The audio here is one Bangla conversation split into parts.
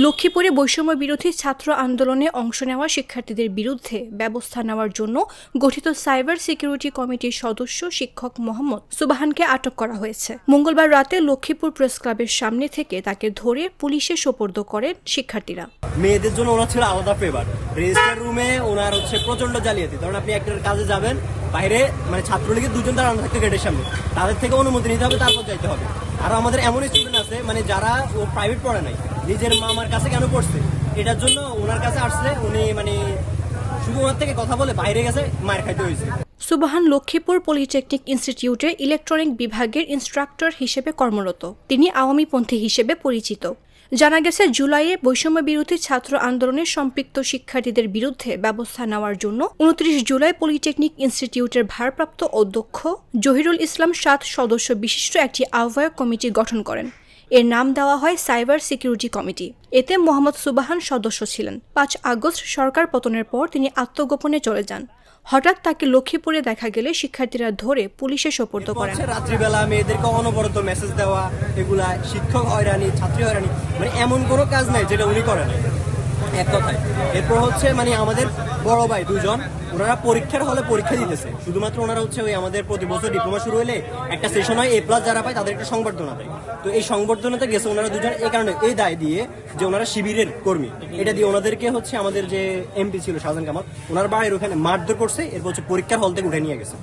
লক্ষ্মীপুরে বৈষম্য বিরোধী ছাত্র আন্দোলনে অংশ নেওয়া শিক্ষার্থীদের বিরুদ্ধে ব্যবস্থা নেওয়ার জন্য গঠিত সাইবার সিকিউরিটি কমিটির সদস্য শিক্ষক মোহাম্মদ সুবাহানকে আটক করা হয়েছে। মঙ্গলবার রাতে লক্ষ্মীপুর প্রেস ক্লাবের সামনে থেকে তাকে ধরে পুলিশে সোপর্দ করেন শিক্ষার্থীরা। মেয়েদের জন্য ওনার ছিল আলাদা ফেভার। রেজিস্টার রুমে ওনার প্রচন্ড জালিয়াতি। ধরুন আপনি একটা কাজে যাবেন, বাইরে ছাত্রলীগের দুজন দাঁড়ানো থাকতো গেটের সামনে, তাদের থেকে অনুমতি নিতে হবে, তারপর যাইতে হবে। আর আমাদের এমন স্টুডেন্ট আছে যারা ও প্রাইভেট পড়ে নাই, নিজের মামার কাছে কেন পড়ছে, এটার জন্য ওনার কাছে আসলে উনি শুধু ওনার থেকে কথা বলে বাইরে গেছে, মায়ের খাইতে হয়েছে। সুবাহান লক্ষ্মীপুর পলিটেকনিক ইনস্টিটিউটে ইলেকট্রনিক বিভাগের ইনস্ট্রাক্টর হিসেবে কর্মরত। তিনি আওয়ামীপন্থী হিসেবে পরিচিত। জানা গেছে, জুলাইয়ে বৈষম্য বিরোধী ছাত্র আন্দোলনে সম্পৃক্ত শিক্ষার্থীদের বিরুদ্ধে ব্যবস্থা নেওয়ার জন্য ২৯ জুলাই পলিটেকনিক ইনস্টিটিউটের ভারপ্রাপ্ত অধ্যক্ষ জহিরুল ইসলাম ৭ সদস্য বিশিষ্ট একটি আহ্বায়ক কমিটি গঠন করেন। এর নাম দেওয়া হয় সাইবার সিকিউরিটি কমিটি। এতে মোহাম্মদ সুবাহান সদস্য ছিলেন। ৫ আগস্ট সরকার পতনের পর তিনি আত্মগোপনে চলে যান। হঠাৎ তাকে লক্ষ্মীপুরে দেখা গেলে শিক্ষার্থীরা ধরে পুলিশে সোপর্দ করেন। রাত্রিবেলা মেয়েদেরকে অনবরত মেসেজ দেওয়া, এগুলা শিক্ষক হয়রানি, ছাত্রী হয়রানি, এমন কোনো কাজ নাই যেটা উনি করেন এক কথায়। এরপর আমাদের বড় ভাই দুজন, ওনারা পরীক্ষার হলে পরীক্ষা দিতেছে। শুধুমাত্র ওনারা ওই আমাদের প্রতি বছর ডিপ্লোমা শুরু হলে একটা সেশন হয়, A+ যারা পায় তাদের একটা সংবর্ধনা দেয়। তো এই সংবর্ধনাতে গেছে ওনারা দুজন, এই কারণে এই দায় দিয়ে যে ওনারা শিবিরের কর্মী, এটা দিয়ে ওনাদেরকে আমাদের যে MP ছিল শাহজাহান কামাল, ওনার বাড়ির ওখানে মারধর করছে। এরপর পরীক্ষার হল থেকে উঠে নিয়ে গেছে।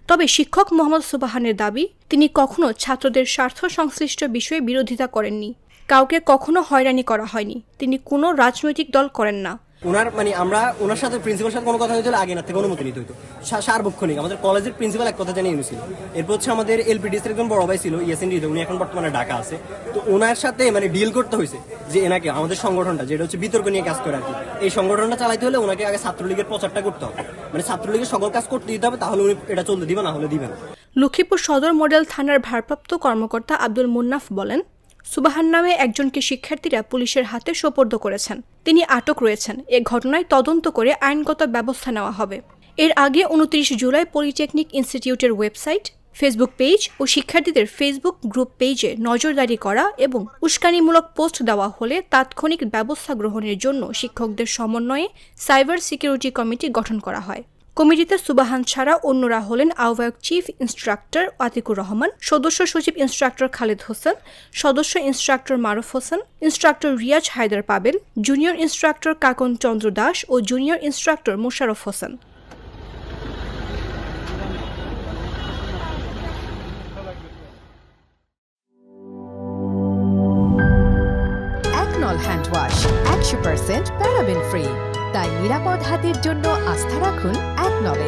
তবে শিক্ষক মোহাম্মদ সুবাহানের দাবি, তিনি কখনো ছাত্রদের স্বার্থ সংশ্লিষ্ট বিষয়ে বিরোধিতা করেননি। কাউকে কখনো হয়রানি করা হয়নি। তিনি কোনো রাজনৈতিক দল করেন না। ওনার আমরা ওনার সাথে প্রিন্সিপাল সাথে কোনো কথা হইতো আগে না থেকে অনুমতি নিতে হইতো। সার্বক্ষণিক আমাদের কলেজের প্রিন্সিপাল এক কথা জানিয়ে এনেছিল। এরপর আমাদের LPDS-এর একজন বড় ভাই ছিল ইয়াসিন হৃদয়, উনি এখন বর্তমানে ঢাকা আছে। তো ওনার সাথে ডিল করতে হয়েছে যে এনাকে আমাদের সংগঠনটা যেটা বিতর্ক নিয়ে কাজ করে আর কি, এই সংগঠনটা চালাইতে হলে ওনাকে আগে ছাত্রলীগের প্রচারটা করতে হবে, ছাত্রলীগের সকল কাজ করতে দিতে হবে, তাহলে উনি এটা চলতে দিবে, না হলে দিবে না। লক্ষ্মীপুর সদর মডেল থানার ভারপ্রাপ্ত কর্মকর্তা আব্দুল মুন্নাফ বলেন, সুবাহান নামে একজনকে শিক্ষার্থীরা পুলিশের হাতে সোপর্দ করেছেন। তিনি আটক রয়েছেন। এ ঘটনায় তদন্ত করে আইনগত ব্যবস্থা নেওয়া হবে। এর আগে ২৯ জুলাই পলিটেকনিক ইনস্টিটিউটের ওয়েবসাইট, ফেসবুক পেজ ও শিক্ষার্থীদের ফেসবুক গ্রুপ পেজে নজরদারি করা এবং উস্কানিমূলক পোস্ট দেওয়া হলে তাৎক্ষণিক ব্যবস্থা গ্রহণের জন্য শিক্ষকদের সমন্বয়ে সাইবার সিকিউরিটি কমিটি গঠন করা হয়। কমিটিতে সুবাহান ছাড়া অন্যরা হলেন আহ্বায়ক চিফ ইন্সট্রাক্টর আতিকুর রহমান, সদস্য সচিব ইন্সট্রাক্টর খালেদ হোসেন, সদস্য instructor Maruf Hossain, instructor Riaz Haider Pavel, junior instructor Kakon Chandra Das ও জুনিয়র ইন্সট্রাক্টর মোশাররফ হোসেন। একনল হ্যান্ড ওয়াশ 100% প্যারাবেন ফ্রি, তাই নিরাপদ হাতের জন্য আস্থা রাখুন একনলে।